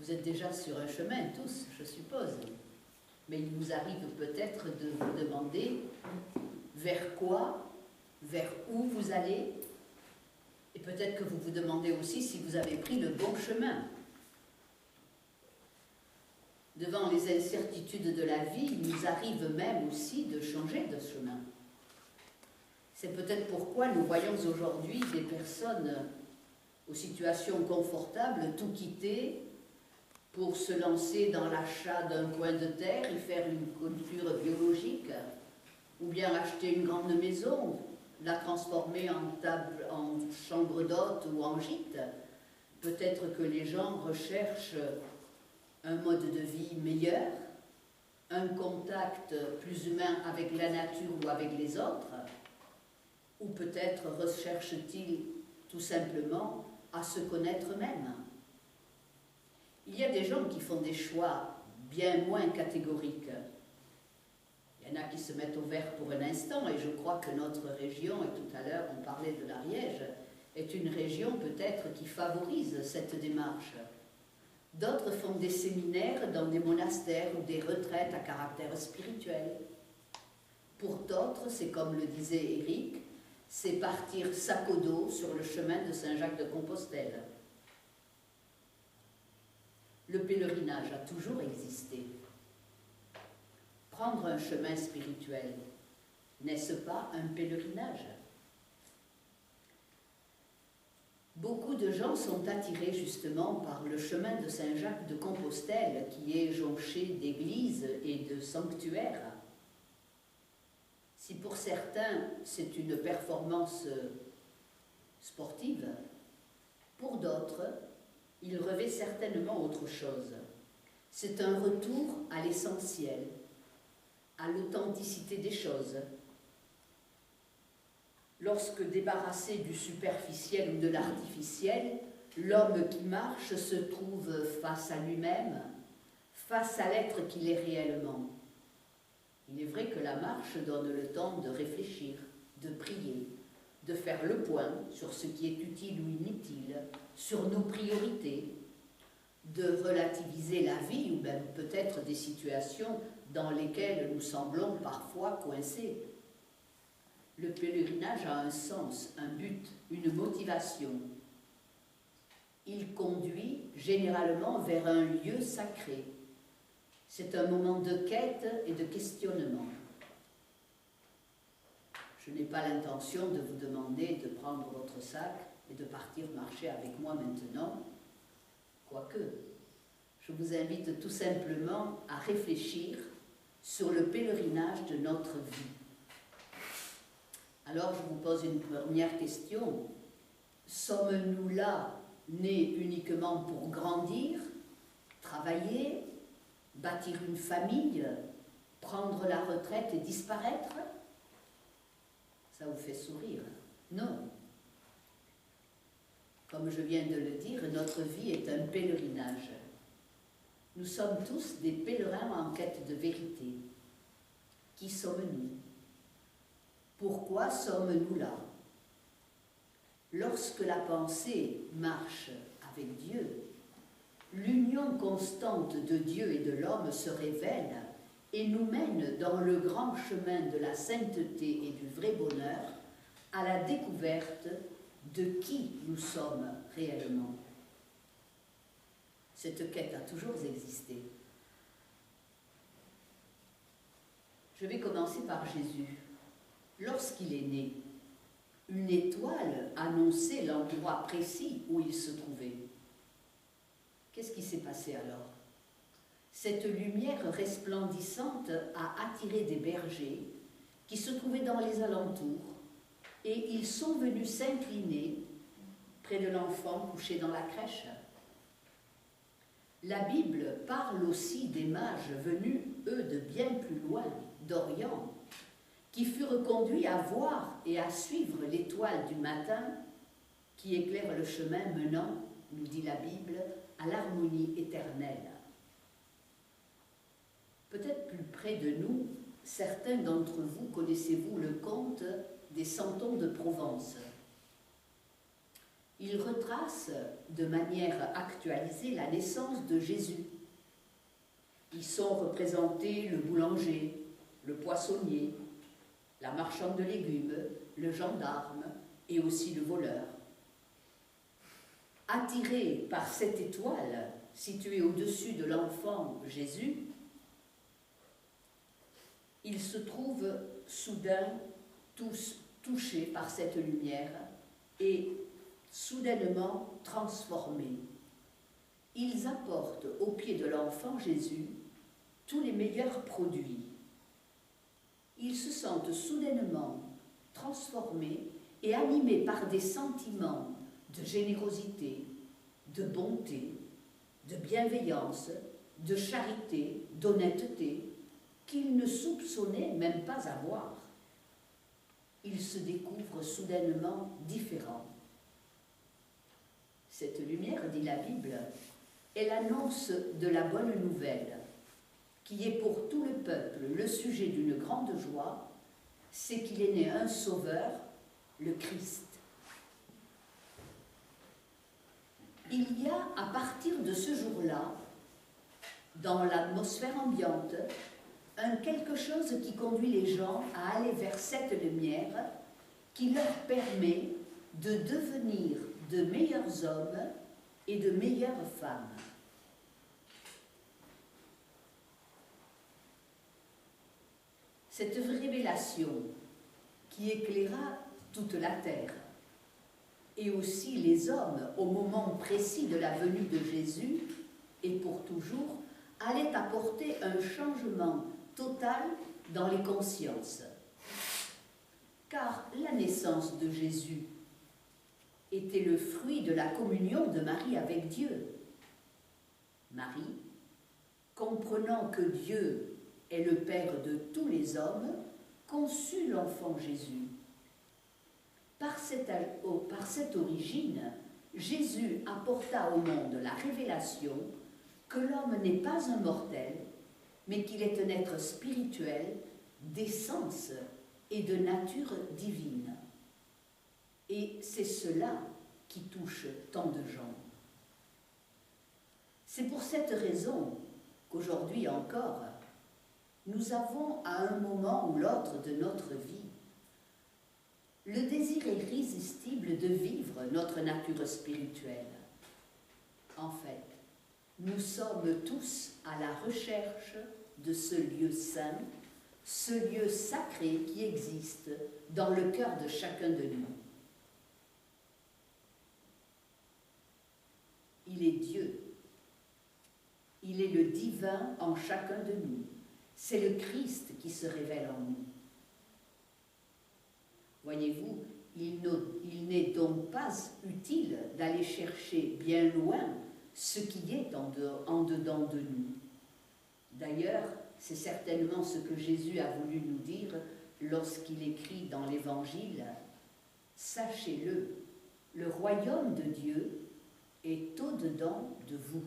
Vous êtes déjà sur un chemin, tous, je suppose. Mais il vous arrive peut-être de vous demander vers quoi, vers où vous allez, et peut-être que vous vous demandez aussi si vous avez pris le bon chemin. Devant les incertitudes de la vie, il nous arrive même aussi de changer de chemin. C'est peut-être pourquoi nous voyons aujourd'hui des personnes aux situations confortables tout quitter pour se lancer dans l'achat d'un coin de terre et faire une culture biologique, ou bien acheter une grande maison, la transformer en chambre d'hôte ou en gîte. Peut-être que les gens recherchent un mode de vie meilleur, un contact plus humain avec la nature ou avec les autres, ou peut-être recherchent-ils tout simplement à se connaître eux-mêmes. Il y a des gens qui font des choix bien moins catégoriques. Il y en a qui se mettent au vert pour un instant, et je crois que notre région, et tout à l'heure on parlait de l'Ariège, est une région peut-être qui favorise cette démarche. D'autres font des séminaires dans des monastères ou des retraites à caractère spirituel. Pour d'autres, c'est comme le disait Éric, c'est partir sac au dos sur le chemin de Saint-Jacques-de-Compostelle. Le pèlerinage a toujours existé. Prendre un chemin spirituel, n'est-ce pas un pèlerinage? Beaucoup de gens sont attirés justement par le chemin de Saint-Jacques-de-Compostelle qui est jonché d'églises et de sanctuaires. Si pour certains c'est une performance sportive, pour d'autres, il revêt certainement autre chose. C'est un retour à l'essentiel, à l'authenticité des choses. Lorsque débarrassé du superficiel ou de l'artificiel, l'homme qui marche se trouve face à lui-même, face à l'être qu'il est réellement. Il est vrai que la marche donne le temps de réfléchir, de prier, de faire le point sur ce qui est utile ou inutile, sur nos priorités, de relativiser la vie ou même peut-être des situations dans lesquelles nous semblons parfois coincés. Le pèlerinage a un sens, un but, une motivation. Il conduit généralement vers un lieu sacré. C'est un moment de quête et de questionnement. Je n'ai pas l'intention de vous demander de prendre votre sac et de partir marcher avec moi maintenant, quoique je vous invite tout simplement à réfléchir sur le pèlerinage de notre vie. Alors je vous pose une première question. Sommes-nous là, nés uniquement pour grandir, travailler, bâtir une famille, prendre la retraite et disparaître? Ça vous fait sourire? Non. Comme je viens de le dire, notre vie est un pèlerinage. Nous sommes tous des pèlerins en quête de vérité. Qui sommes-nous? Pourquoi sommes-nous là? Lorsque la pensée marche avec Dieu, l'union constante de Dieu et de l'homme se révèle et nous mène dans le grand chemin de la sainteté et du vrai bonheur à la découverte de qui nous sommes réellement. Cette quête a toujours existé. Je vais commencer par Jésus. Lorsqu'il est né, une étoile annonçait l'endroit précis où il se trouvait. Qu'est-ce qui s'est passé alors? Cette lumière resplendissante a attiré des bergers qui se trouvaient dans les alentours et ils sont venus s'incliner près de l'enfant couché dans la crèche. La Bible parle aussi des mages venus, eux, de bien plus loin, d'Orient, qui furent conduits à voir et à suivre l'étoile du matin qui éclaire le chemin menant, nous dit la Bible, à l'harmonie éternelle. Peut-être plus près de nous, certains d'entre vous connaissez-vous le conte des Santons de Provence. il retrace de manière actualisée la naissance de Jésus. Y sont représentés le boulanger, le poissonnier, la marchande de légumes, le gendarme et aussi le voleur. Attirés par cette étoile située au-dessus de l'enfant Jésus, ils se trouvent soudain tous touchés par cette lumière et soudainement transformés. Ils apportent au pied de l'enfant Jésus tous les meilleurs produits. Ils se sentent soudainement transformés et animés par des sentiments de générosité, de bonté, de bienveillance, de charité, d'honnêteté, qu'ils ne soupçonnaient même pas avoir. Ils se découvrent soudainement différents. Cette lumière, dit la Bible, est l'annonce de la bonne nouvelle, qui est pour tout le peuple le sujet d'une grande joie, c'est qu'il est né un sauveur, le Christ. Il y a à partir de ce jour-là, dans l'atmosphère ambiante, un quelque chose qui conduit les gens à aller vers cette lumière qui leur permet de devenir de meilleurs hommes et de meilleures femmes. Cette révélation qui éclaira toute la terre et aussi les hommes au moment précis de la venue de Jésus et pour toujours, allait apporter un changement total dans les consciences. Car la naissance de Jésus était le fruit de la communion de Marie avec Dieu. Marie, comprenant que Dieu est le Père de tous les hommes, conçut l'enfant Jésus. Par cette origine, Jésus apporta au monde la révélation que l'homme n'est pas un mortel, mais qu'il est un être spirituel, d'essence et de nature divine. Et c'est cela qui touche tant de gens. C'est pour cette raison qu'aujourd'hui encore, nous avons à un moment ou l'autre de notre vie le désir irrésistible de vivre notre nature spirituelle. En fait, nous sommes tous à la recherche de ce lieu saint, ce lieu sacré qui existe dans le cœur de chacun de nous. Il est Dieu. Il est le divin en chacun de nous. C'est le Christ qui se révèle en nous. Voyez-vous, il n'est donc pas utile d'aller chercher bien loin ce qui est en dedans de nous. D'ailleurs, c'est certainement ce que Jésus a voulu nous dire lorsqu'il écrit dans l'Évangile « Sachez-le, le royaume de Dieu est au-dedans de vous. »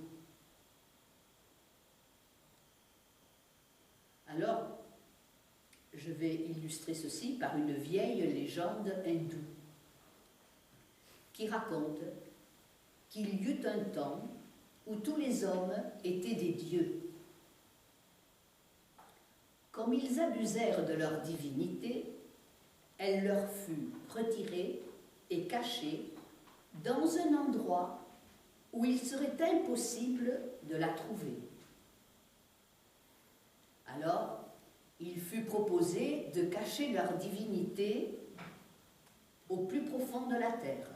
Alors, je vais illustrer ceci par une vieille légende hindoue qui raconte qu'il y eut un temps où tous les hommes étaient des dieux. Comme ils abusèrent de leur divinité, elle leur fut retirée et cachée dans un endroit où il serait impossible de la trouver. Alors, il fut proposé de cacher leur divinité au plus profond de la terre,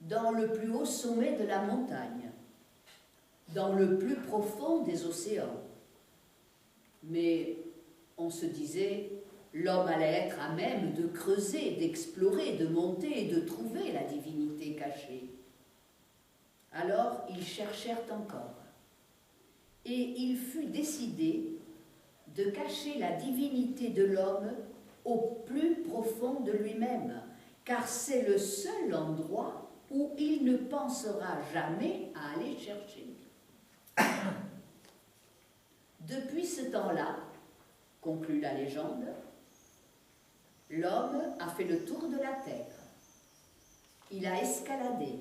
dans le plus haut sommet de la montagne, dans le plus profond des océans. Mais on se disait, l'homme allait être à même de creuser, d'explorer, de monter et de trouver la divinité cachée. Alors ils cherchèrent encore, et il fut décidé de cacher la divinité de l'homme au plus profond de lui-même, car c'est le seul endroit où il ne pensera jamais à aller chercher. Depuis ce temps-là, conclut la légende, l'homme a fait le tour de la terre. Il a escaladé,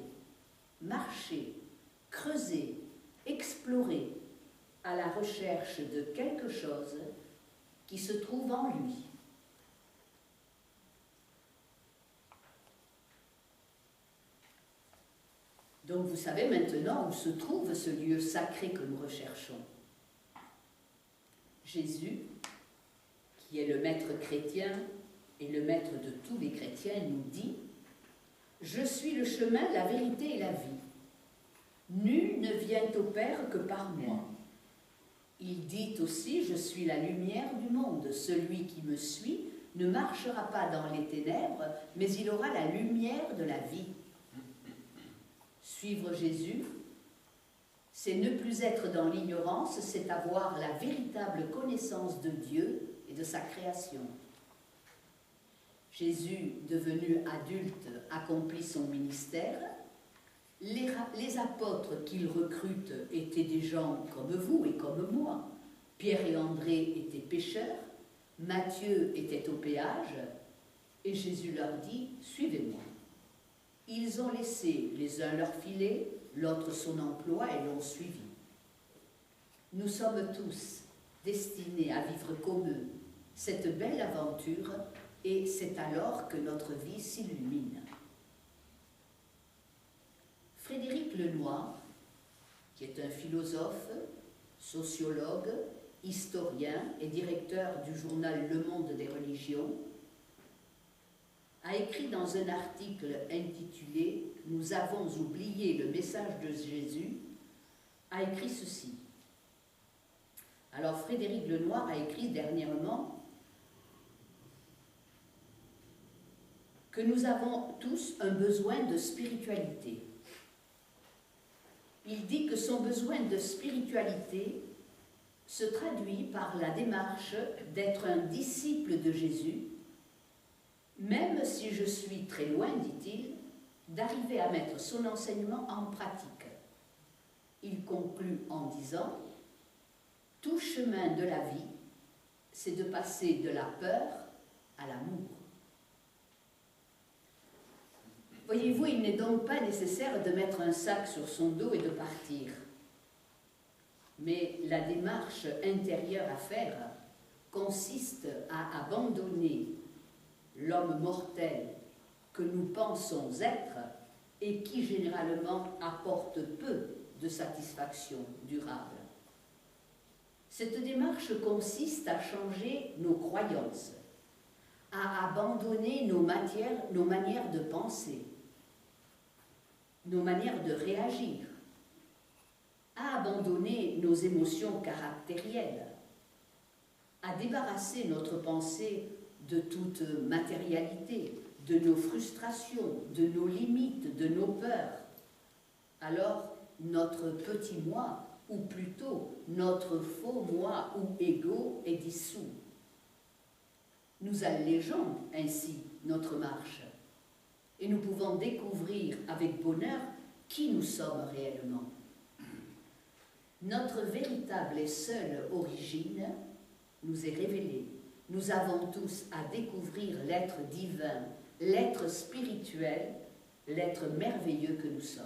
marché, creusé, exploré à la recherche de quelque chose qui se trouve en lui. Donc vous savez maintenant où se trouve ce lieu sacré que nous recherchons. Jésus, qui est le maître chrétien et le maître de tous les chrétiens, nous dit « Je suis le chemin, la vérité et la vie. Nul ne vient au Père que par moi. » Il dit aussi « Je suis la lumière du monde. Celui qui me suit ne marchera pas dans les ténèbres, mais il aura la lumière de la vie. » Suivre Jésus, c'est ne plus être dans l'ignorance, c'est avoir la véritable connaissance de Dieu et de sa création. Jésus, devenu adulte, accomplit son ministère. Les apôtres qu'il recrute étaient des gens comme vous et comme moi. Pierre et André étaient pêcheurs, Matthieu était au péage, et Jésus leur dit « Suivez-moi ». Ils ont laissé les uns leur filet, l'autre son emploi et l'ont suivi. Nous sommes tous destinés à vivre comme eux cette belle aventure, et c'est alors que notre vie s'illumine. Frédéric Lenoir, qui est un philosophe, sociologue, historien et directeur du journal Le Monde des religions, a écrit dans un article intitulé « Nous avons oublié le message de Jésus », a écrit ceci. Alors Frédéric Lenoir a écrit dernièrement que nous avons tous un besoin de spiritualité. Il dit que son besoin de spiritualité se traduit par la démarche d'être un disciple de Jésus, même si je suis très loin, dit-il, d'arriver à mettre son enseignement en pratique. Il conclut en disant « Tout chemin de la vie, c'est de passer de la peur à l'amour. » Voyez-vous, il n'est donc pas nécessaire de mettre un sac sur son dos et de partir. Mais la démarche intérieure à faire consiste à abandonner l'homme mortel que nous pensons être et qui généralement apporte peu de satisfaction durable. Cette démarche consiste à changer nos croyances, à abandonner nos manières de penser, nos manières de réagir, à abandonner nos émotions caractérielles, à débarrasser notre pensée de toute matérialité, de nos frustrations, de nos limites, de nos peurs. Alors, notre petit moi, ou plutôt notre faux moi ou ego, est dissous. Nous allégeons ainsi notre marche et nous pouvons découvrir avec bonheur qui nous sommes réellement. Notre véritable et seule origine nous est révélée. Nous avons tous à découvrir l'être divin, l'être spirituel, l'être merveilleux que nous sommes.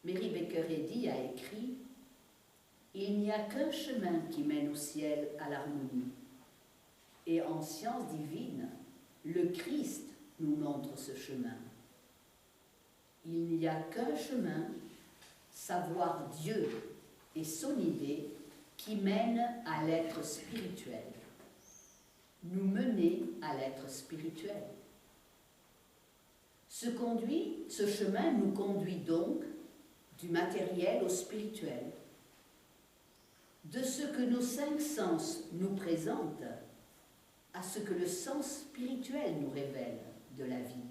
Mary Baker Eddy a écrit « Il n'y a qu'un chemin qui mène au ciel, à l'harmonie. » Et en science divine, le Christ nous montre ce chemin. Il n'y a qu'un chemin, savoir Dieu et son idée, qui mène à l'être spirituel. Nous mener à l'être spirituel. Ce chemin nous conduit donc du matériel au spirituel, de ce que nos 5 sens nous présentent à ce que le sens spirituel nous révèle de la vie.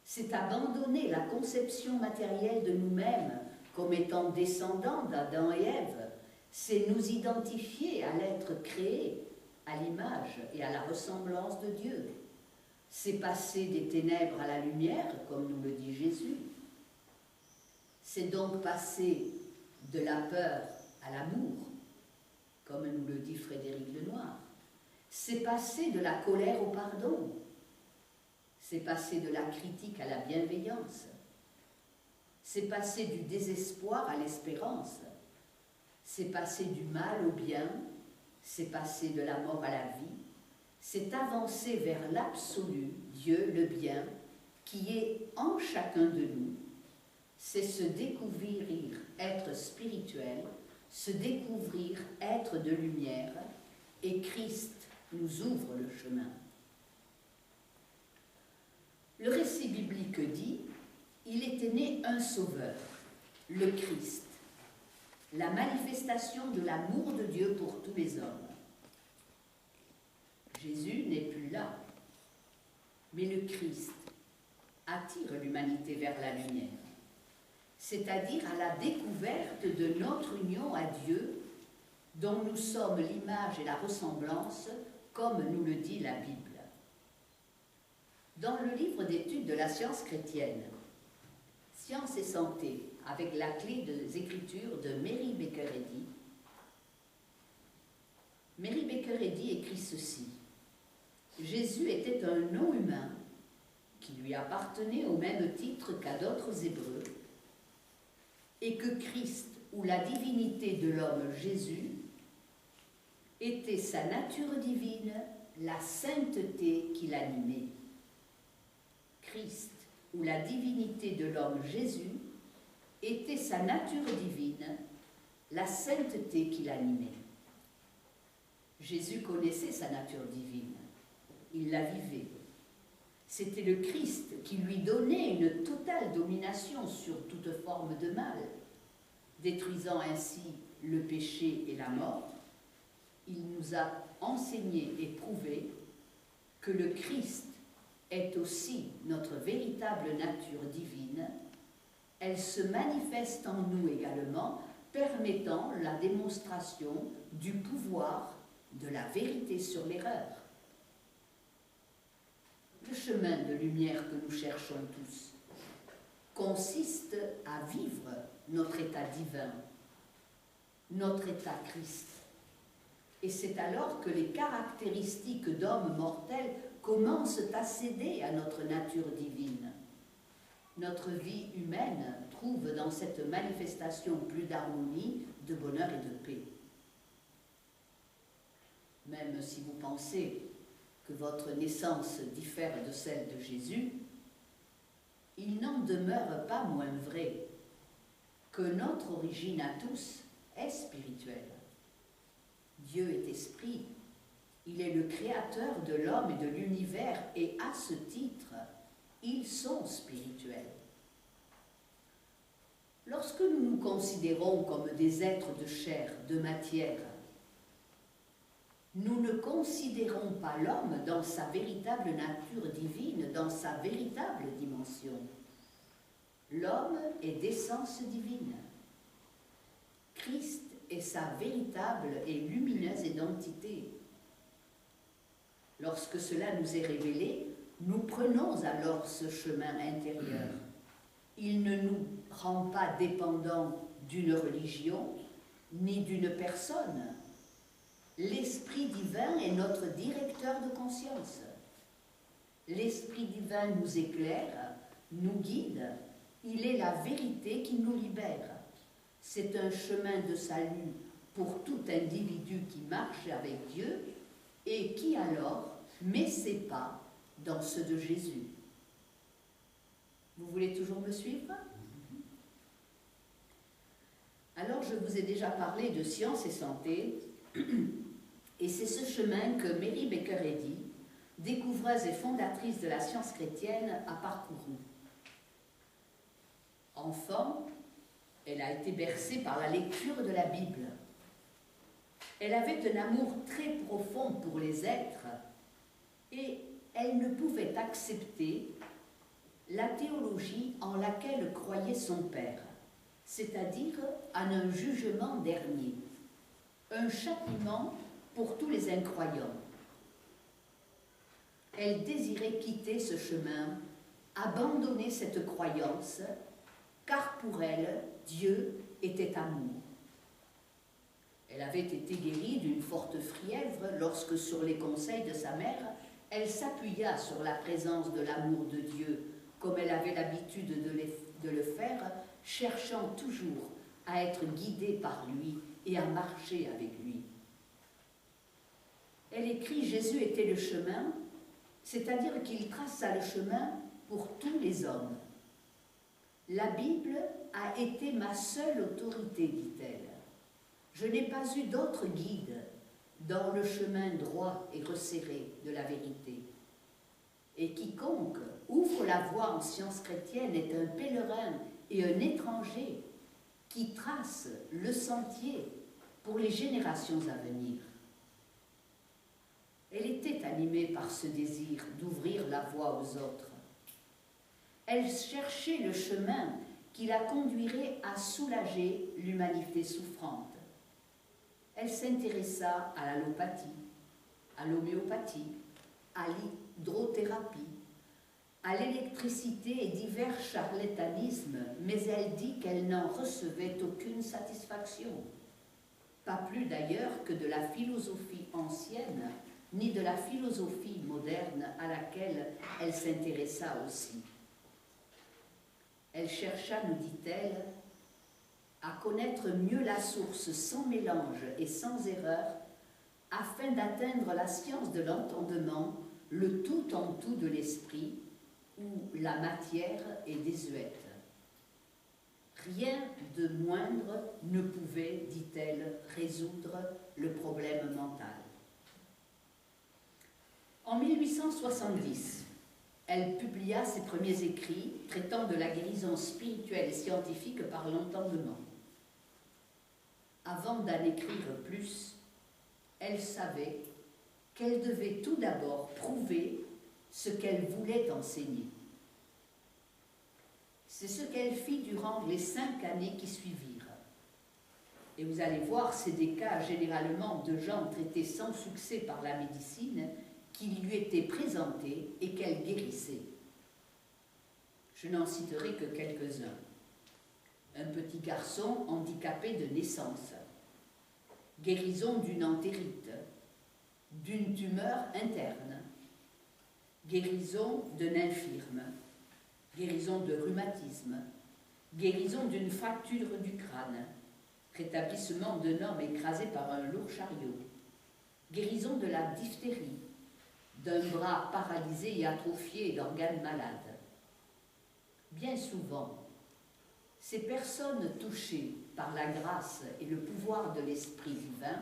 C'est abandonner la conception matérielle de nous-mêmes comme étant descendants d'Adam et Ève, c'est nous identifier à l'être créé, à l'image et à la ressemblance de Dieu. C'est passer des ténèbres à la lumière, comme nous le dit Jésus. C'est donc passer de la peur à l'amour, comme nous le dit Frédéric Lenoir. C'est passer de la colère au pardon. C'est passer de la critique à la bienveillance. C'est passer du désespoir à l'espérance. C'est passer du mal au bien. C'est passer de la mort à la vie. C'est avancer vers l'absolu, Dieu, le bien, qui est en chacun de nous. C'est se découvrir être spirituel, se découvrir être de lumière, et Christ nous ouvre le chemin. Le récit biblique dit, il était né un sauveur, le Christ, la manifestation de l'amour de Dieu pour tous les hommes. Jésus n'est plus là, mais le Christ attire l'humanité vers la lumière, c'est-à-dire à la découverte de notre union à Dieu, dont nous sommes l'image et la ressemblance, comme nous le dit la Bible. Dans le livre d'études de la science chrétienne, Science et santé, avec la clé des Écritures de Mary Baker Eddy, Mary Baker Eddy écrit ceci. Jésus était un nom humain qui lui appartenait au même titre qu'à d'autres Hébreux, et que Christ, ou la divinité de l'homme Jésus, était sa nature divine, la sainteté qui l'animait. Christ, ou la divinité de l'homme Jésus, était sa nature divine, la sainteté qui l'animait. Jésus connaissait sa nature divine, il la vivait. C'était le Christ qui lui donnait une totale domination sur toute forme de mal, détruisant ainsi le péché et la mort. Il nous a enseigné et prouvé que le Christ est aussi notre véritable nature divine. Elle se manifeste en nous également, permettant la démonstration du pouvoir de la vérité sur l'erreur. Le chemin de lumière que nous cherchons tous consiste à vivre notre état divin, notre état Christ. Et c'est alors que les caractéristiques d'hommes mortels commencent à céder à notre nature divine. Notre vie humaine trouve dans cette manifestation plus d'harmonie, de bonheur et de paix. Même si vous pensez que votre naissance diffère de celle de Jésus, il n'en demeure pas moins vrai que notre origine à tous est spirituelle. Dieu est esprit, il est le créateur de l'homme et de l'univers, et à ce titre, ils sont spirituels. Lorsque nous nous considérons comme des êtres de chair, de matière, nous ne considérons pas l'homme dans sa véritable nature divine, dans sa véritable dimension. L'homme est d'essence divine. Christ est sa véritable et lumineuse identité. Lorsque cela nous est révélé, nous prenons alors ce chemin intérieur. Il ne nous rend pas dépendants d'une religion ni d'une personne. L'Esprit divin est notre directeur de conscience. L'Esprit divin nous éclaire, nous guide, il est la vérité qui nous libère. C'est un chemin de salut pour tout individu qui marche avec Dieu et qui alors met ses pas dans ceux de Jésus. Vous voulez toujours me suivre? Alors je vous ai déjà parlé de science et santé, et c'est ce chemin que Mary Baker Eddy, découvreuse et fondatrice de la science chrétienne, a parcouru. Enfant, elle a été bercée par la lecture de la Bible. Elle avait un amour très profond pour les êtres et elle ne pouvait accepter la théologie en laquelle croyait son père, c'est-à-dire en un jugement dernier, un châtiment pour tous les incroyants. Elle désirait quitter ce chemin, abandonner cette croyance, car pour elle, Dieu était amour. Elle avait été guérie d'une forte fièvre lorsque, sur les conseils de sa mère, elle s'appuya sur la présence de l'amour de Dieu, comme elle avait l'habitude de le faire, cherchant toujours à être guidée par lui et à marcher avec lui. Elle écrit « Jésus était le chemin », c'est-à-dire qu'il traça le chemin pour tous les hommes. La Bible a été ma seule autorité, dit-elle. Je n'ai pas eu d'autre guide dans le chemin droit et resserré de la vérité. Et quiconque ouvre la voie en sciences chrétiennes est un pèlerin et un étranger qui trace le sentier pour les générations à venir. Elle était animée par ce désir d'ouvrir la voie aux autres. Elle cherchait le chemin qui la conduirait à soulager l'humanité souffrante. Elle s'intéressa à l'allopathie, à l'homéopathie, à l'hydrothérapie, à l'électricité et divers charlatanismes, mais elle dit qu'elle n'en recevait aucune satisfaction. Pas plus d'ailleurs que de la philosophie ancienne, ni de la philosophie moderne à laquelle elle s'intéressa aussi. Elle chercha, nous dit-elle, à connaître mieux la source sans mélange et sans erreur, afin d'atteindre la science de l'entendement, le tout en tout de l'esprit, où la matière est désuète. Rien de moindre ne pouvait, dit-elle, résoudre le problème mental. En 1870, elle publia ses premiers écrits traitant de la guérison spirituelle et scientifique par l'entendement. Avant d'en écrire plus, elle savait qu'elle devait tout d'abord prouver ce qu'elle voulait enseigner. C'est ce qu'elle fit durant les 5 années qui suivirent. Et vous allez voir, c'est des cas généralement de gens traités sans succès par la médecine qui lui étaient présentés et qu'elle guérissait. Je n'en citerai que quelques-uns. Un petit garçon handicapé de naissance, guérison d'une entérite, d'une tumeur interne, guérison d'un infirme, guérison de rhumatisme, guérison d'une fracture du crâne, rétablissement d'un homme écrasé par un lourd chariot, guérison de la diphtérie, d'un bras paralysé et atrophié d'organes malades. Bien souvent, ces personnes touchées par la grâce et le pouvoir de l'Esprit divin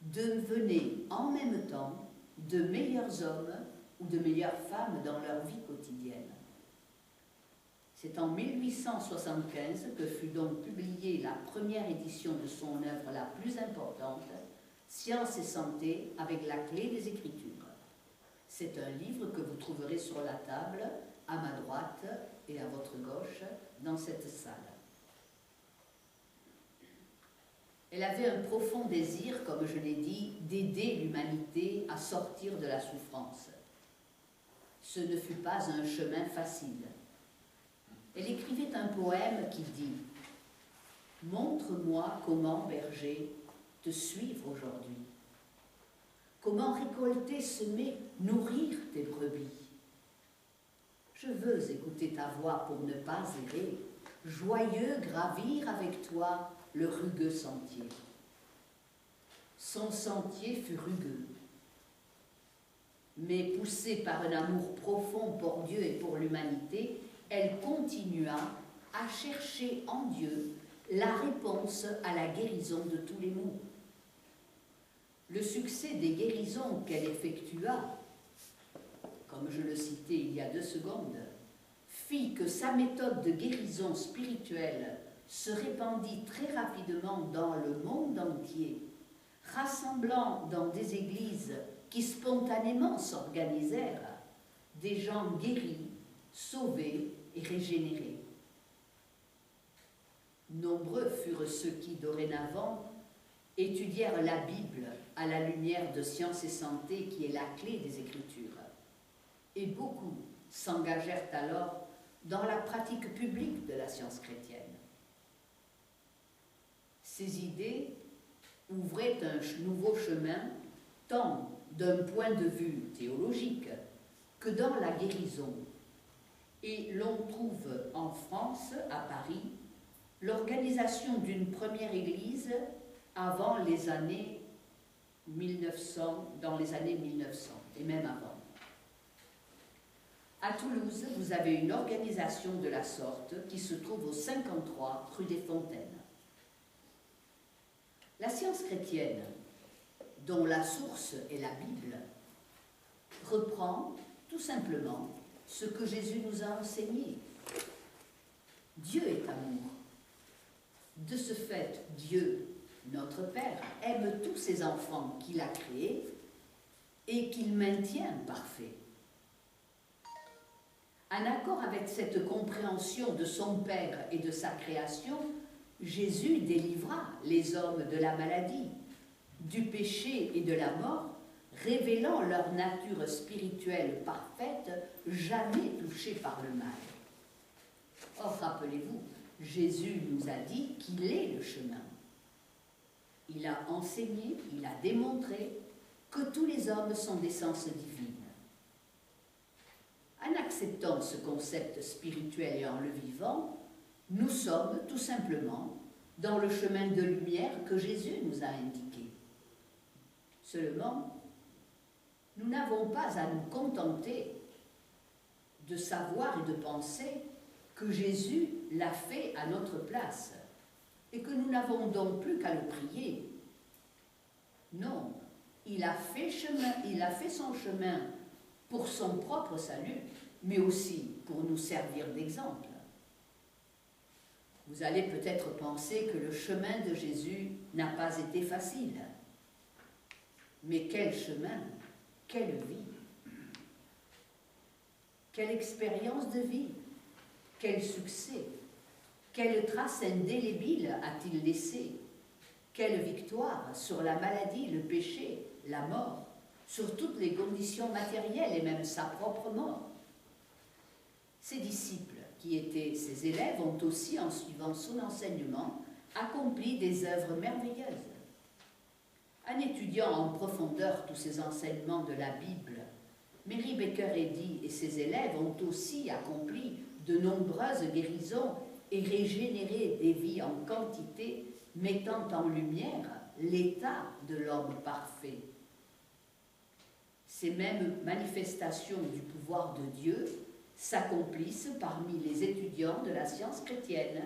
devenaient en même temps de meilleurs hommes ou de meilleures femmes dans leur vie quotidienne. C'est en 1875 que fut donc publiée la première édition de son œuvre la plus importante, Science et santé avec la clé des Écritures. C'est un livre que vous trouverez sur la table, à ma droite et à votre gauche, dans cette salle. Elle avait un profond désir, comme je l'ai dit, d'aider l'humanité à sortir de la souffrance. Ce ne fut pas un chemin facile. Elle écrivait un poème qui dit « Montre-moi comment, berger, te suivre aujourd'hui. Comment récolter, semer, nourrir tes brebis. Je veux écouter ta voix pour ne pas errer, joyeux gravir avec toi le rugueux sentier. » Son sentier fut rugueux, mais poussée par un amour profond pour Dieu et pour l'humanité, elle continua à chercher en Dieu la réponse à la guérison de tous les maux. Le succès des guérisons qu'elle effectua, comme je le citais il y a 2 secondes, fit que sa méthode de guérison spirituelle se répandit très rapidement dans le monde entier, rassemblant dans des églises qui spontanément s'organisèrent des gens guéris, sauvés et régénérés. Nombreux furent ceux qui, dorénavant, étudièrent la Bible à la lumière de Science et santé qui est la clé des Écritures. Et beaucoup s'engagèrent alors dans la pratique publique de la science chrétienne. Ces idées ouvraient un nouveau chemin tant d'un point de vue théologique que dans la guérison. Et l'on trouve en France, à Paris, l'organisation d'une première église avant les années 1900, dans les années 1900, et même avant. À Toulouse, vous avez une organisation de la sorte qui se trouve au 53 rue des Fontaines. La science chrétienne, dont la source est la Bible, reprend tout simplement ce que Jésus nous a enseigné. Dieu est amour. De ce fait, Dieu, notre Père, aime tous ses enfants qu'il a créés et qu'il maintient parfaits. En accord avec cette compréhension de son Père et de sa création, Jésus délivra les hommes de la maladie, du péché et de la mort, révélant leur nature spirituelle parfaite, jamais touchée par le mal. Or, rappelez-vous, Jésus nous a dit qu'il est le chemin. Il a enseigné, il a démontré que tous les hommes sont d'essence divine. En acceptant ce concept spirituel et en le vivant, nous sommes tout simplement dans le chemin de lumière que Jésus nous a indiqué. Seulement, nous n'avons pas à nous contenter de savoir et de penser que Jésus l'a fait à notre place et que nous n'avons donc plus qu'à le prier. Non, il a fait son chemin pour son propre salut, mais aussi pour nous servir d'exemple. Vous allez peut-être penser que le chemin de Jésus n'a pas été facile. Mais quel chemin, quelle vie, quelle expérience de vie, quel succès, quelle trace indélébile a-t-il laissé, quelle victoire sur la maladie, le péché, la mort, sur toutes les conditions matérielles et même sa propre mort. Ses disciples, qui étaient ses élèves, ont aussi, en suivant son enseignement, accompli des œuvres merveilleuses. En étudiant en profondeur tous ces enseignements de la Bible, Mary Baker Eddy et ses élèves ont aussi accompli de nombreuses guérisons et régénéré des vies en quantité, mettant en lumière l'état de l'homme parfait. Ces mêmes manifestations du pouvoir de Dieu s'accomplissent parmi les étudiants de la science chrétienne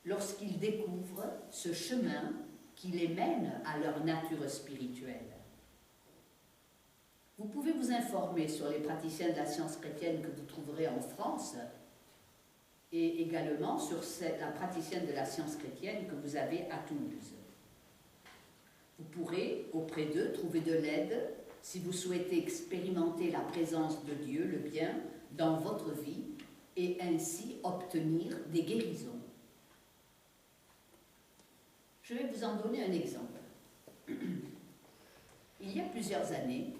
lorsqu'ils découvrent ce chemin qui les mène à leur nature spirituelle. Vous pouvez vous informer sur les praticiens de la science chrétienne que vous trouverez en France et également sur la praticienne de la science chrétienne que vous avez à Toulouse. Vous pourrez, auprès d'eux, trouver de l'aide si vous souhaitez expérimenter la présence de Dieu, le bien, dans votre vie et ainsi obtenir des guérisons. Je vais vous en donner un exemple. Il y a plusieurs années,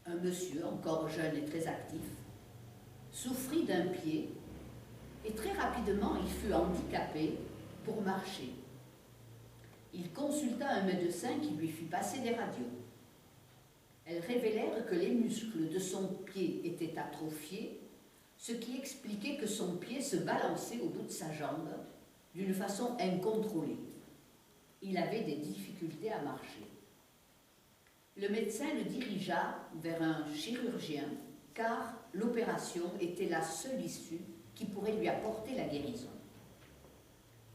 un monsieur, encore jeune et très actif, souffrit d'un pied et très rapidement il fut handicapé pour marcher. Il consulta un médecin qui lui fit passer des radios. Elles révélèrent que les muscles de son pied étaient atrophiés, ce qui expliquait que son pied se balançait au bout de sa jambe d'une façon incontrôlée. Il avait des difficultés à marcher. Le médecin le dirigea vers un chirurgien car l'opération était la seule issue qui pourrait lui apporter la guérison.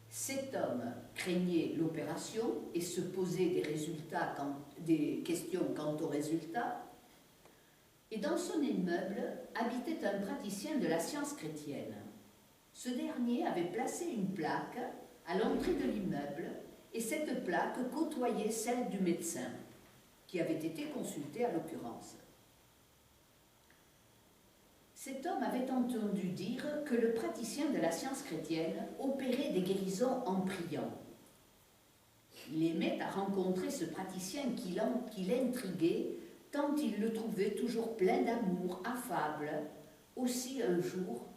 Cet homme craignait l'opération et se posait des questions quant aux résultats. Et dans son immeuble habitait un praticien de la science chrétienne. Ce dernier avait placé une plaque à l'entrée de l'immeuble et cette plaque côtoyait celle du médecin, qui avait été consulté à l'occurrence. Cet homme avait entendu dire que le praticien de la science chrétienne opérait des guérisons en priant. Il aimait à rencontrer ce praticien qui l'intriguait, tant il le trouvait toujours plein d'amour, affable. Aussi un jour,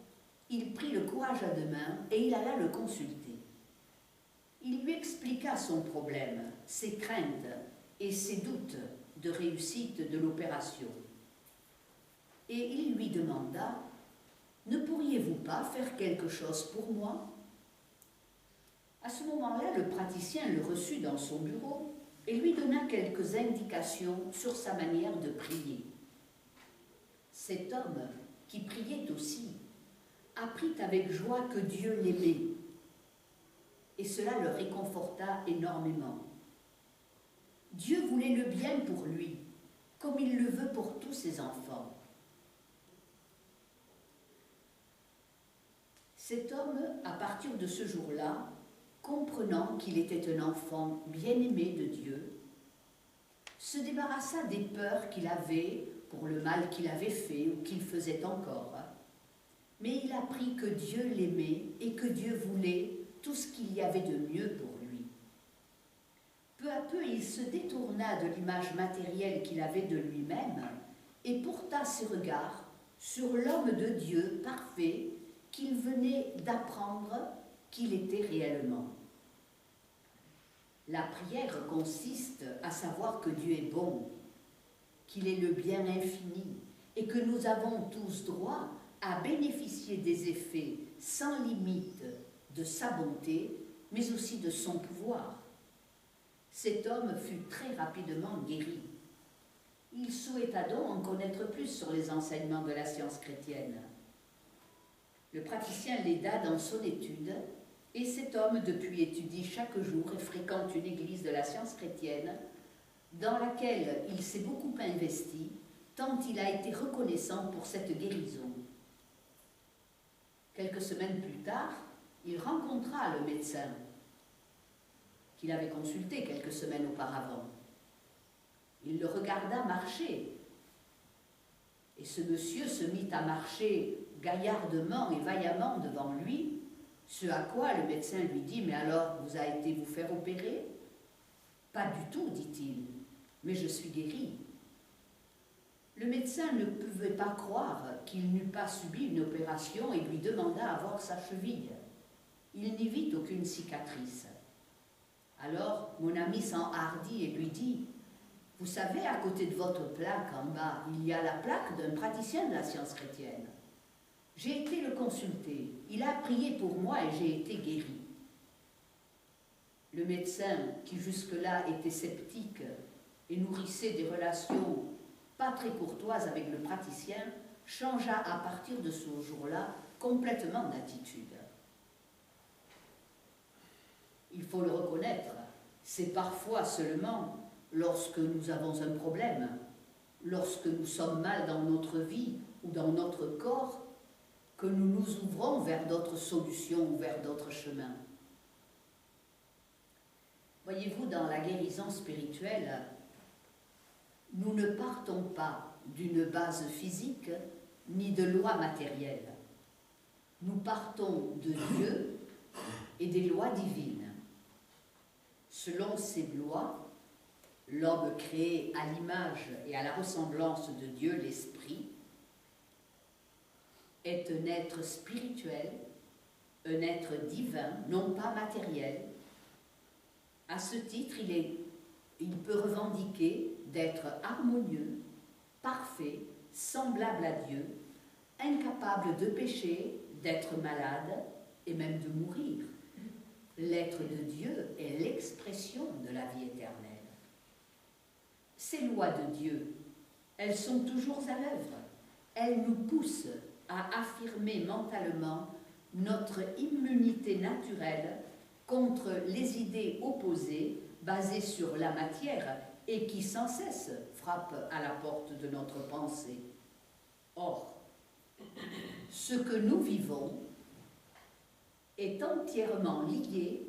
il prit le courage à deux mains et il alla le consulter. Il lui expliqua son problème, ses craintes et ses doutes de réussite de l'opération. Et il lui demanda « Ne pourriez-vous pas faire quelque chose pour moi ?» À ce moment-là, le praticien le reçut dans son bureau et lui donna quelques indications sur sa manière de prier. Cet homme, qui priait aussi, apprit avec joie que Dieu l'aimait, et cela le réconforta énormément. Dieu voulait le bien pour lui, comme il le veut pour tous ses enfants. Cet homme, à partir de ce jour-là, comprenant qu'il était un enfant bien-aimé de Dieu, se débarrassa des peurs qu'il avait pour le mal qu'il avait fait ou qu'il faisait encore. Mais il apprit que Dieu l'aimait et que Dieu voulait tout ce qu'il y avait de mieux pour lui. Peu à peu, il se détourna de l'image matérielle qu'il avait de lui-même et porta ses regards sur l'homme de Dieu parfait qu'il venait d'apprendre qu'il était réellement. La prière consiste à savoir que Dieu est bon, qu'il est le bien infini et que nous avons tous droit à bénéficier des effets sans limite de sa bonté, mais aussi de son pouvoir. Cet homme fut très rapidement guéri. Il souhaita donc en connaître plus sur les enseignements de la science chrétienne. Le praticien l'aida dans son étude, et cet homme depuis étudie chaque jour et fréquente une église de la science chrétienne dans laquelle il s'est beaucoup investi, tant il a été reconnaissant pour cette guérison. Quelques semaines plus tard, il rencontra le médecin qu'il avait consulté quelques semaines auparavant. Il le regarda marcher, et ce monsieur se mit à marcher gaillardement et vaillamment devant lui, ce à quoi le médecin lui dit « Mais alors, vous avez été vous faire opérer ?»« Pas du tout, dit-il, mais je suis guéri. » Le médecin ne pouvait pas croire qu'il n'eût pas subi une opération et lui demanda à voir sa cheville. Il n'y vit aucune cicatrice. Alors, mon ami s'enhardit et lui dit « Vous savez, à côté de votre plaque en bas, il y a la plaque d'un praticien de la science chrétienne. J'ai été le consulter, il a prié pour moi et j'ai été guéri. » Le médecin, qui jusque-là était sceptique et nourrissait des relations pas très courtoises avec le praticien, changea à partir de ce jour-là complètement d'attitude. Il faut le reconnaître, c'est parfois seulement lorsque nous avons un problème, lorsque nous sommes mal dans notre vie ou dans notre corps, que nous nous ouvrons vers d'autres solutions ou vers d'autres chemins. Voyez-vous, dans la guérison spirituelle, nous ne partons pas d'une base physique ni de lois matérielles. Nous partons de Dieu et des lois divines. Selon ces lois, l'homme créé à l'image et à la ressemblance de Dieu, l'Esprit, est un être spirituel, un être divin, non pas matériel. À ce titre, il peut revendiquer d'être harmonieux, parfait, semblable à Dieu, incapable de pécher, d'être malade et même de mourir. L'être de Dieu est l'expression de la vie éternelle. Ces lois de Dieu, elles sont toujours à l'œuvre. Elles nous poussent à affirmer mentalement notre immunité naturelle contre les idées opposées basées sur la matière et qui sans cesse frappent à la porte de notre pensée. Or, ce que nous vivons est entièrement lié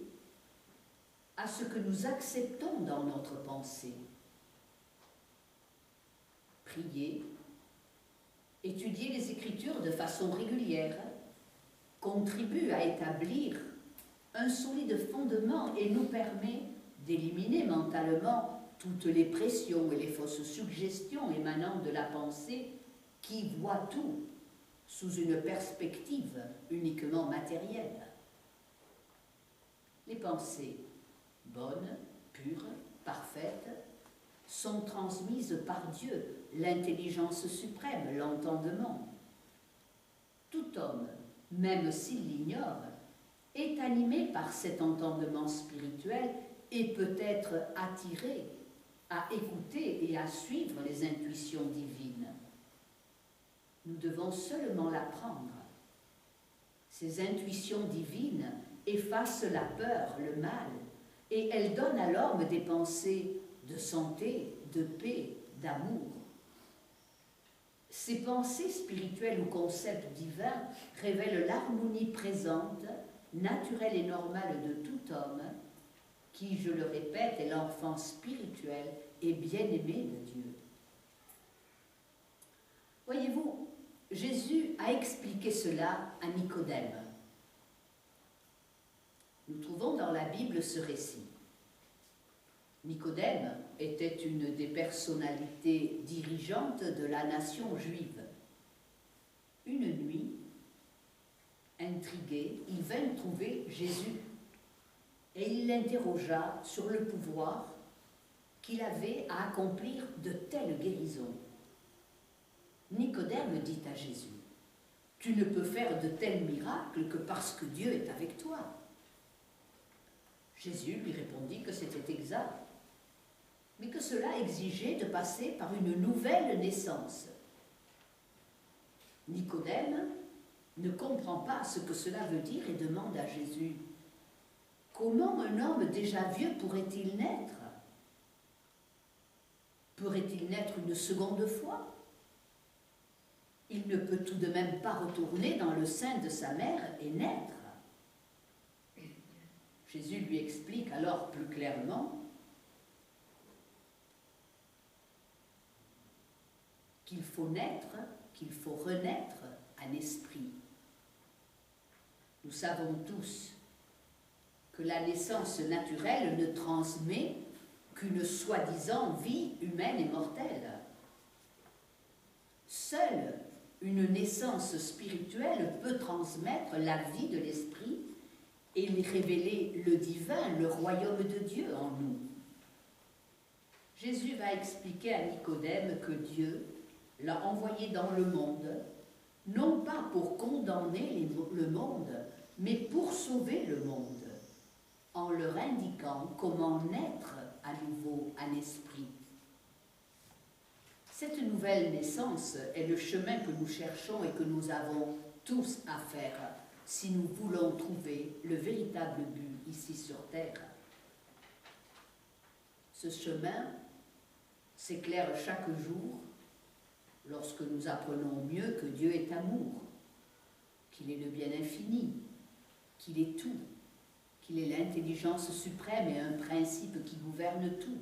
à ce que nous acceptons dans notre pensée. Prier, étudier les Écritures de façon régulière contribue à établir un solide fondement et nous permet d'éliminer mentalement toutes les pressions et les fausses suggestions émanant de la pensée qui voit tout sous une perspective uniquement matérielle. Les pensées bonnes, pures, parfaites, sont transmises par Dieu, l'intelligence suprême, l'entendement. Tout homme, même s'il l'ignore, est animé par cet entendement spirituel et peut être attiré à écouter et à suivre les intuitions divines. Nous devons seulement l'apprendre. Ces intuitions divines effacent la peur, le mal, et elles donnent à l'homme des pensées de santé, de paix, d'amour. Ces pensées spirituelles ou concepts divins révèlent l'harmonie présente, naturelle et normale de tout homme, qui, je le répète, est l'enfant spirituel et bien-aimé de Dieu. Voyez-vous, Jésus a expliqué cela à Nicodème. Nous trouvons dans la Bible ce récit. Nicodème était une des personnalités dirigeantes de la nation juive. Une nuit, intrigué, il vint trouver Jésus et il l'interrogea sur le pouvoir qu'il avait à accomplir de telles guérisons. Nicodème dit à Jésus, « Tu ne peux faire de tels miracles que parce que Dieu est avec toi. » Jésus lui répondit que c'était exact, mais que cela exigeait de passer par une nouvelle naissance. Nicodème ne comprend pas ce que cela veut dire et demande à Jésus, « Comment un homme déjà vieux pourrait-il naître? Pourrait-il naître une seconde fois? Il ne peut tout de même pas retourner dans le sein de sa mère et naître. » Jésus lui explique alors plus clairement qu'il faut naître, qu'il faut renaître en esprit. Nous savons tous que la naissance naturelle ne transmet qu'une soi-disant vie humaine et mortelle. Seule une naissance spirituelle peut transmettre la vie de l'esprit et révéler le divin, le royaume de Dieu en nous. Jésus va expliquer à Nicodème que Dieu l'a envoyé dans le monde, non pas pour condamner le monde, mais pour sauver le monde, en leur indiquant comment naître à nouveau en esprit. Cette nouvelle naissance est le chemin que nous cherchons et que nous avons tous à faire si nous voulons trouver le véritable but ici sur terre. Ce chemin s'éclaire chaque jour lorsque nous apprenons mieux que Dieu est amour, qu'il est le bien infini, qu'il est tout, qu'il est l'intelligence suprême et un principe qui gouverne tout.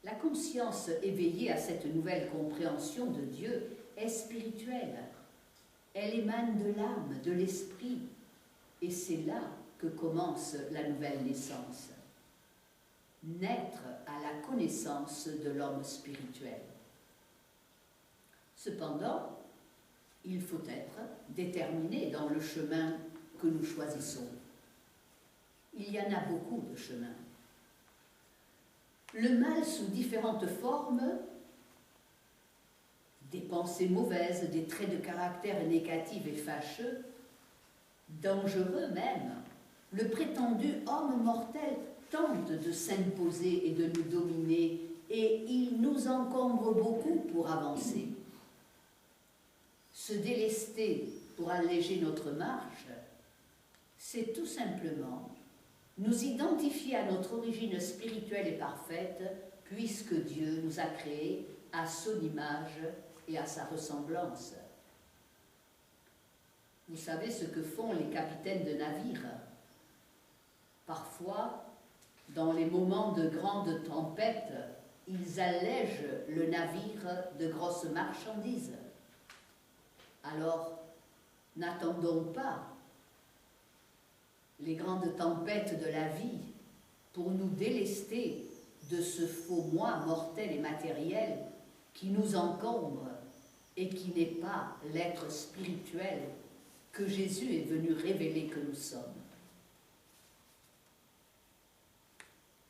La conscience éveillée à cette nouvelle compréhension de Dieu est spirituelle. Elle émane de l'âme, de l'esprit, et c'est là que commence la nouvelle naissance. Naître à la connaissance de l'homme spirituel. Cependant, il faut être déterminé dans le chemin que nous choisissons. Il y en a beaucoup de chemins. Le mal sous différentes formes, des pensées mauvaises, des traits de caractère négatifs et fâcheux, dangereux même, le prétendu homme mortel tente de s'imposer et de nous dominer, et il nous encombre beaucoup pour avancer. Se délester pour alléger notre marche, c'est tout simplement nous identifier à notre origine spirituelle et parfaite, puisque Dieu nous a créés à son image et à sa ressemblance. Vous savez ce que font les capitaines de navires. Parfois, dans les moments de grande tempête, ils allègent le navire de grosses marchandises. Alors, n'attendons pas les grandes tempêtes de la vie pour nous délester de ce faux moi mortel et matériel qui nous encombre et qui n'est pas l'être spirituel que Jésus est venu révéler que nous sommes.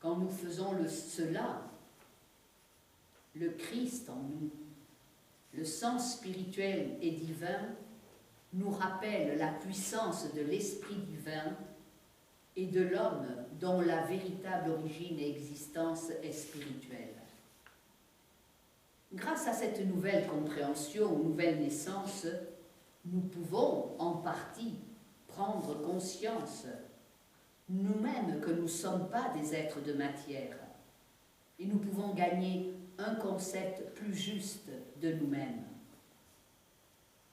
Quand nous faisons cela, le Christ en nous, le sens spirituel et divin, nous rappelle la puissance de l'Esprit divin et de l'homme dont la véritable origine et existence est spirituelle. Grâce à cette nouvelle compréhension, nouvelle naissance, nous pouvons en partie prendre conscience nous-mêmes que nous ne sommes pas des êtres de matière et nous pouvons gagner un concept plus juste de nous-mêmes.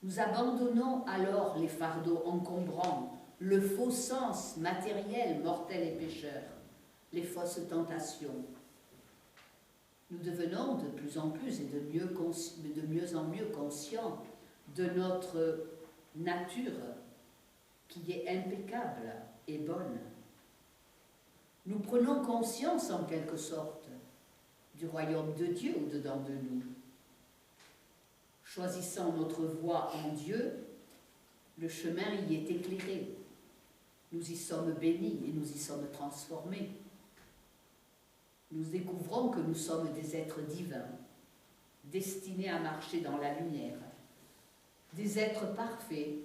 Nous abandonnons alors les fardeaux encombrants, le faux sens matériel, mortel et pécheur, les fausses tentations. Nous devenons de plus en plus et de mieux en mieux conscients de notre nature qui est impeccable et bonne. Nous prenons conscience en quelque sorte du royaume de Dieu au-dedans de nous. Choisissant notre voie en Dieu, le chemin y est éclairé. Nous y sommes bénis et nous y sommes transformés. Nous découvrons que nous sommes des êtres divins, destinés à marcher dans la lumière, des êtres parfaits,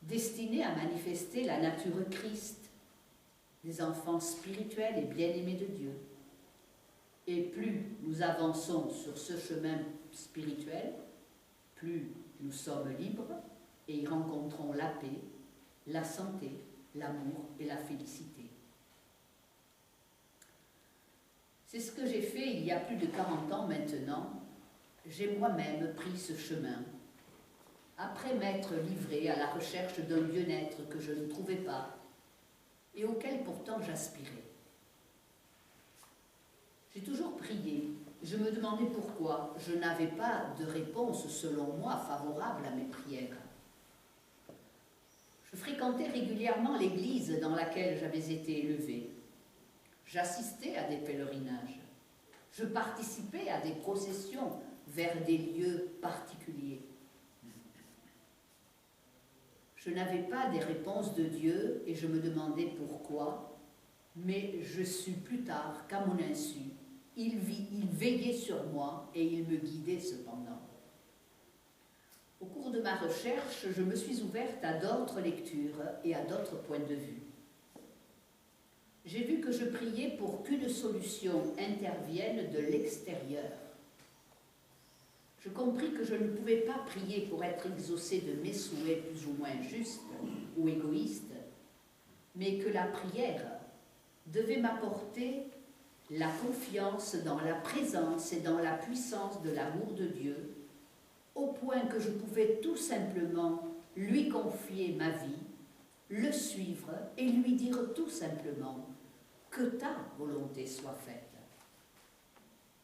destinés à manifester la nature Christ, des enfants spirituels et bien-aimés de Dieu. Et plus nous avançons sur ce chemin spirituel, plus nous sommes libres et y rencontrons la paix, la santé, l'amour et la félicité. C'est ce que j'ai fait il y a plus de 40 ans maintenant. J'ai moi-même pris ce chemin, après m'être livrée à la recherche d'un bien-être que je ne trouvais pas et auquel pourtant j'aspirais. J'ai toujours prié. Je me demandais pourquoi je n'avais pas de réponse, selon moi, favorable à mes prières. Je fréquentais régulièrement l'église dans laquelle j'avais été élevée. J'assistais à des pèlerinages. Je participais à des processions vers des lieux particuliers. Je n'avais pas des réponses de Dieu et je me demandais pourquoi, mais je sus plus tard qu'à mon insu, il veillait sur moi et il me guidait cependant. Au cours de ma recherche, je me suis ouverte à d'autres lectures et à d'autres points de vue. J'ai vu que je priais pour qu'une solution intervienne de l'extérieur. Je compris que je ne pouvais pas prier pour être exaucé de mes souhaits plus ou moins justes ou égoïstes, mais que la prière devait m'apporter la confiance dans la présence et dans la puissance de l'amour de Dieu, au point que je pouvais tout simplement lui confier ma vie, le suivre et lui dire tout simplement que ta volonté soit faite.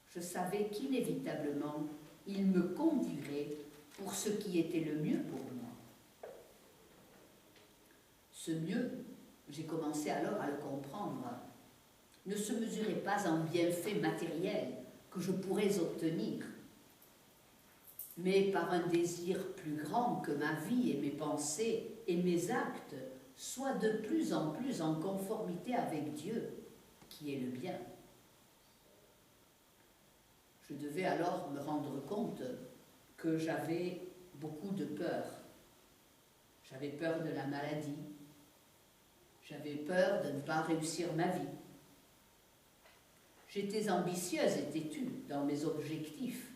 Je savais qu'inévitablement, il me conduirait pour ce qui était le mieux pour moi. Ce mieux, j'ai commencé alors à le comprendre, ne se mesurait pas en bienfaits matériels que je pourrais obtenir, mais par un désir plus grand que ma vie et mes pensées et mes actes soient de plus en conformité avec Dieu, qui est le bien. Je devais alors me rendre compte que j'avais beaucoup de peur. J'avais peur de la maladie, j'avais peur de ne pas réussir ma vie. J'étais ambitieuse et têtue dans mes objectifs,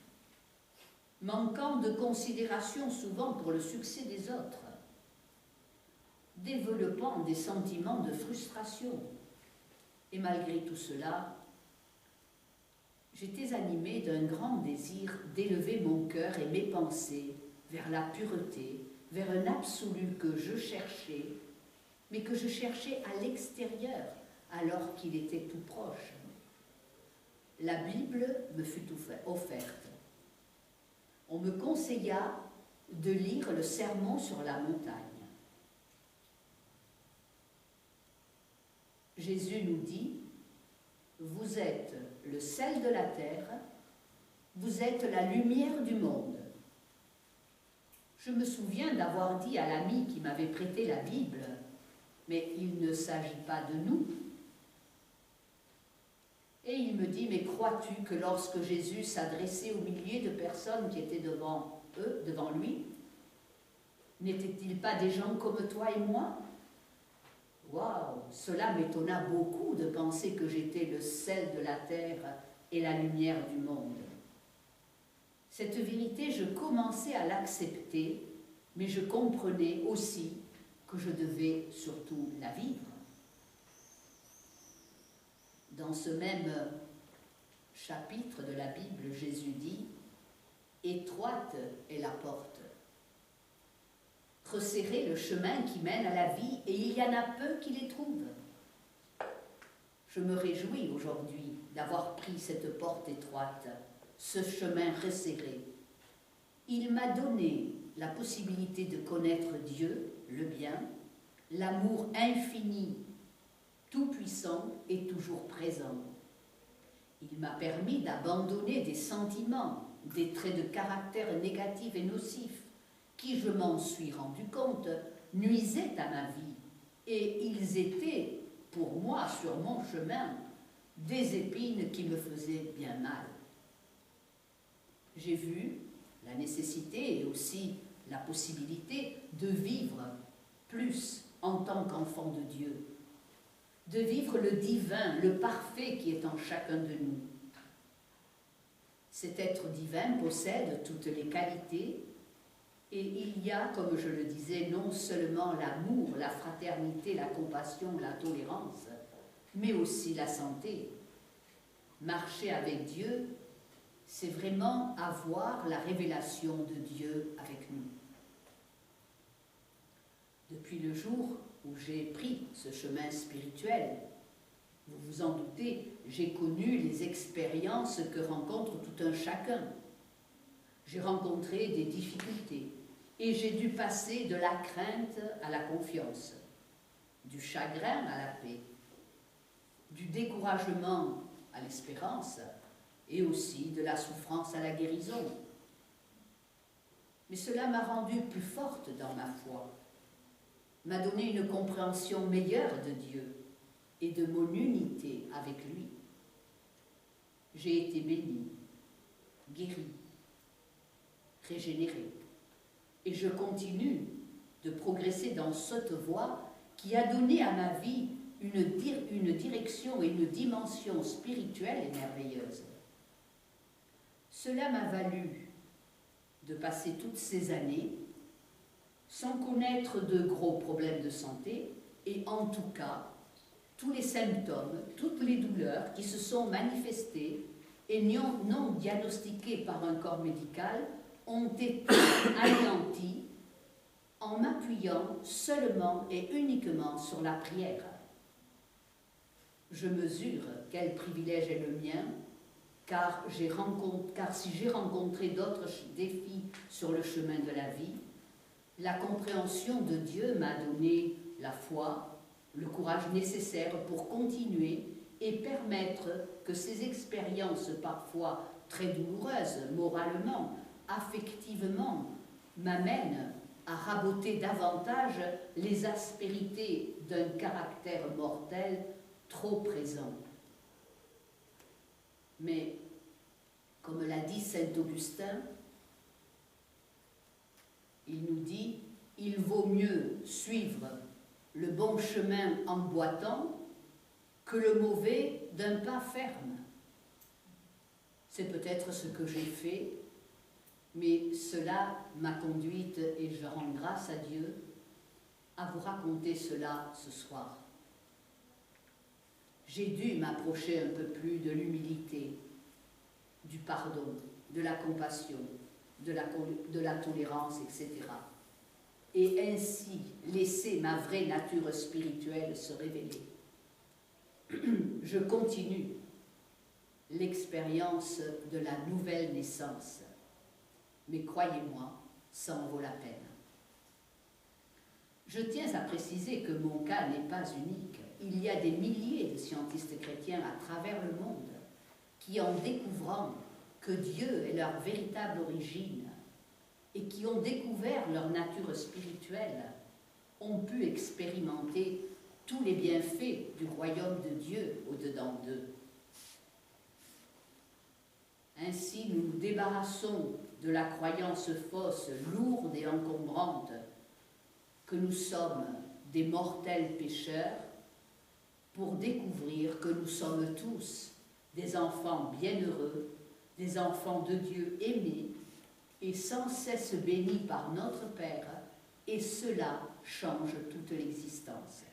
manquant de considération souvent pour le succès des autres, développant des sentiments de frustration. Et malgré tout cela, j'étais animée d'un grand désir d'élever mon cœur et mes pensées vers la pureté, vers un absolu que je cherchais, mais que je cherchais à l'extérieur, alors qu'il était tout proche. La Bible me fut offerte. On me conseilla de lire le Sermon sur la montagne. Jésus nous dit, « Vous êtes le sel de la terre, vous êtes la lumière du monde. » Je me souviens d'avoir dit à l'ami qui m'avait prêté la Bible, « Mais il ne s'agit pas de nous. » Et il me dit, mais crois-tu que lorsque Jésus s'adressait aux milliers de personnes qui étaient devant eux, devant lui, n'étaient-ils pas des gens comme toi et moi? Waouh, cela m'étonna beaucoup de penser que j'étais le sel de la terre et la lumière du monde. Cette vérité, je commençais à l'accepter, mais je comprenais aussi que je devais surtout la vivre. Dans ce même chapitre de la Bible, Jésus dit « Étroite est la porte. Resserrez le chemin qui mène à la vie, et il y en a peu qui les trouvent. » Je me réjouis aujourd'hui d'avoir pris cette porte étroite, ce chemin resserré. Il m'a donné la possibilité de connaître Dieu, le bien, l'amour infini, tout-puissant et toujours présent. Il m'a permis d'abandonner des sentiments, des traits de caractère négatifs et nocifs, qui, je m'en suis rendu compte, nuisaient à ma vie, et ils étaient, pour moi, sur mon chemin, des épines qui me faisaient bien mal. J'ai vu la nécessité et aussi la possibilité de vivre plus en tant qu'enfant de Dieu, de vivre le divin, le parfait qui est en chacun de nous. Cet être divin possède toutes les qualités et il y a, comme je le disais, non seulement l'amour, la fraternité, la compassion, la tolérance, mais aussi la santé. Marcher avec Dieu, c'est vraiment avoir la révélation de Dieu avec nous. Depuis le jour où j'ai pris ce chemin spirituel, vous vous en doutez, j'ai connu les expériences que rencontre tout un chacun. J'ai rencontré des difficultés et j'ai dû passer de la crainte à la confiance, du chagrin à la paix, du découragement à l'espérance et aussi de la souffrance à la guérison. Mais cela m'a rendue plus forte dans ma foi, m'a donné une compréhension meilleure de Dieu et de mon unité avec lui. J'ai été bénie, guérie, régénérée. Et je continue de progresser dans cette voie qui a donné à ma vie une direction et une dimension spirituelle et merveilleuse. Cela m'a valu de passer toutes ces années sans connaître de gros problèmes de santé et en tout cas, tous les symptômes, toutes les douleurs qui se sont manifestées et non diagnostiquées par un corps médical ont été anéantis en m'appuyant seulement et uniquement sur la prière. Je mesure quel privilège est le mien, car si j'ai rencontré d'autres défis sur le chemin de la vie, la compréhension de Dieu m'a donné la foi, le courage nécessaire pour continuer et permettre que ces expériences parfois très douloureuses moralement, affectivement, m'amènent à raboter davantage les aspérités d'un caractère mortel trop présent. Mais, comme l'a dit saint Augustin, il nous dit « Il vaut mieux suivre le bon chemin en boitant que le mauvais d'un pas ferme. » C'est peut-être ce que j'ai fait, mais cela m'a conduite, et je rends grâce à Dieu, à vous raconter cela ce soir. J'ai dû m'approcher un peu plus de l'humilité, du pardon, de la compassion, de la tolérance, etc. Et ainsi laisser ma vraie nature spirituelle se révéler. Je continue l'expérience de la nouvelle naissance, mais croyez-moi, ça en vaut la peine. Je tiens à préciser que mon cas n'est pas unique. Il y a des milliers de scientistes chrétiens à travers le monde qui, en découvrant que Dieu est leur véritable origine et qui ont découvert leur nature spirituelle, ont pu expérimenter tous les bienfaits du royaume de Dieu au-dedans d'eux. Ainsi, nous nous débarrassons de la croyance fausse, lourde et encombrante, que nous sommes des mortels pécheurs, pour découvrir que nous sommes tous des enfants bienheureux, des enfants de Dieu aimés et sans cesse bénis par notre Père, et cela change toute l'existence.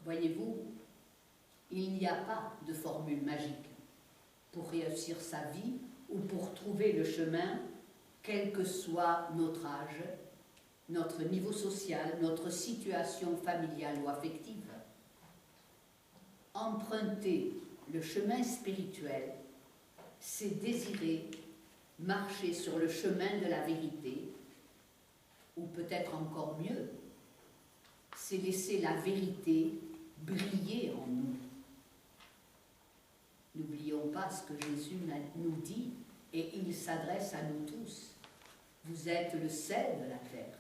Voyez-vous, il n'y a pas de formule magique pour réussir sa vie ou pour trouver le chemin, quel que soit notre âge, notre niveau social, notre situation familiale ou affective. Emprunter le chemin spirituel, c'est désirer marcher sur le chemin de la vérité, ou peut-être encore mieux, c'est laisser la vérité briller en nous. N'oublions pas ce que Jésus nous dit, et il s'adresse à nous tous. Vous êtes le sel de la terre.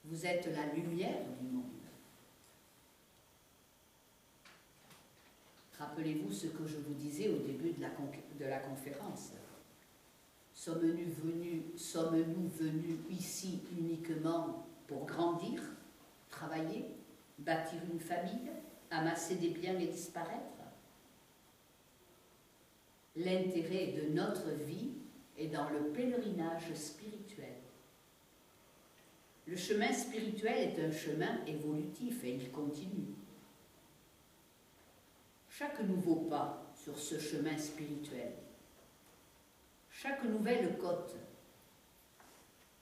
Vous êtes la lumière du monde. Rappelez-vous ce que je vous disais au début de la conférence. Sommes-nous venus ici uniquement pour grandir, travailler, bâtir une famille, amasser des biens et disparaître? L'intérêt de notre vie est dans le pèlerinage spirituel. Le chemin spirituel est un chemin évolutif et il continue. Chaque nouveau pas sur ce chemin spirituel, chaque nouvelle côte,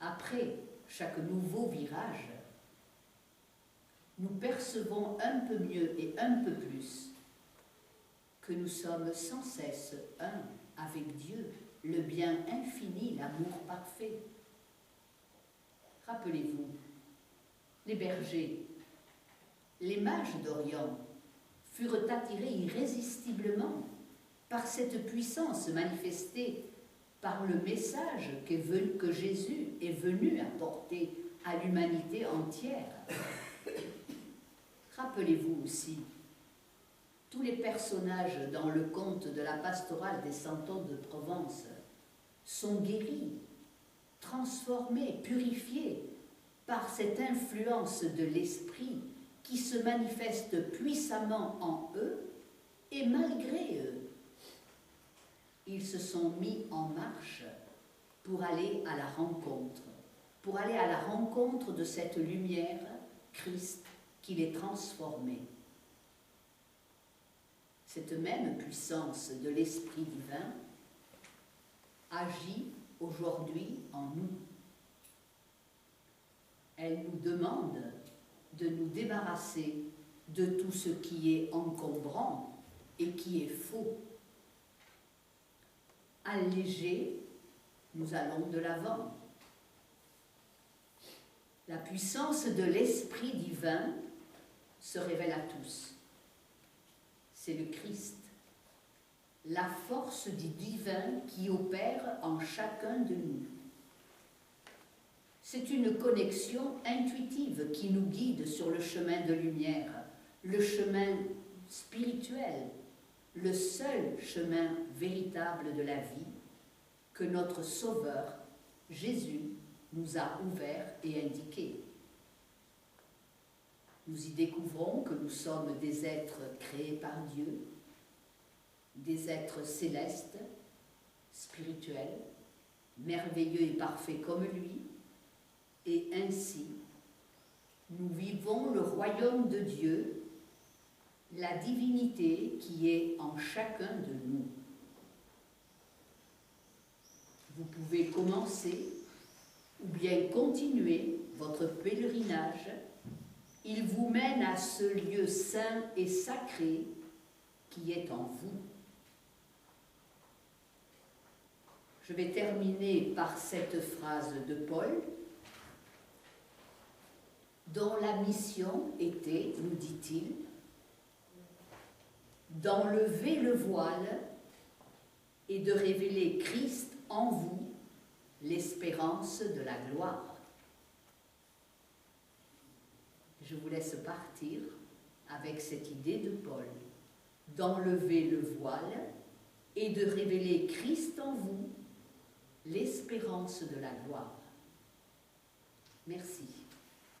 après chaque nouveau virage, nous percevons un peu mieux et un peu plus que nous sommes sans cesse un avec Dieu, le bien infini, l'amour parfait. Rappelez-vous, les bergers, les mages d'Orient furent attirés irrésistiblement par cette puissance manifestée par le message que Jésus est venu apporter à l'humanité entière. Rappelez-vous aussi, tous les personnages dans le conte de la pastorale des 100 ans de Provence sont guéris, transformés, purifiés par cette influence de l'esprit qui se manifeste puissamment en eux et malgré eux. Ils se sont mis en marche pour aller à la rencontre de cette lumière, Christ, qui les transformait. Cette même puissance de l'Esprit divin agit aujourd'hui en nous. Elle nous demande de nous débarrasser de tout ce qui est encombrant et qui est faux. Allégés, nous allons de l'avant. La puissance de l'Esprit divin se révèle à tous. C'est le Christ, la force du divin qui opère en chacun de nous. C'est une connexion intuitive qui nous guide sur le chemin de lumière, le chemin spirituel, le seul chemin véritable de la vie que notre Sauveur, Jésus, nous a ouvert et indiqué. Nous y découvrons que nous sommes des êtres créés par Dieu, des êtres célestes, spirituels, merveilleux et parfaits comme lui, et ainsi, nous vivons le royaume de Dieu, la divinité qui est en chacun de nous. Vous pouvez commencer ou bien continuer votre pèlerinage. Il vous mène à ce lieu saint et sacré qui est en vous. Je vais terminer par cette phrase de Paul, dont la mission était, nous dit-il, d'enlever le voile et de révéler Christ en vous, l'espérance de la gloire. Je vous laisse partir avec cette idée de Paul, d'enlever le voile et de révéler Christ en vous, l'espérance de la gloire. Merci.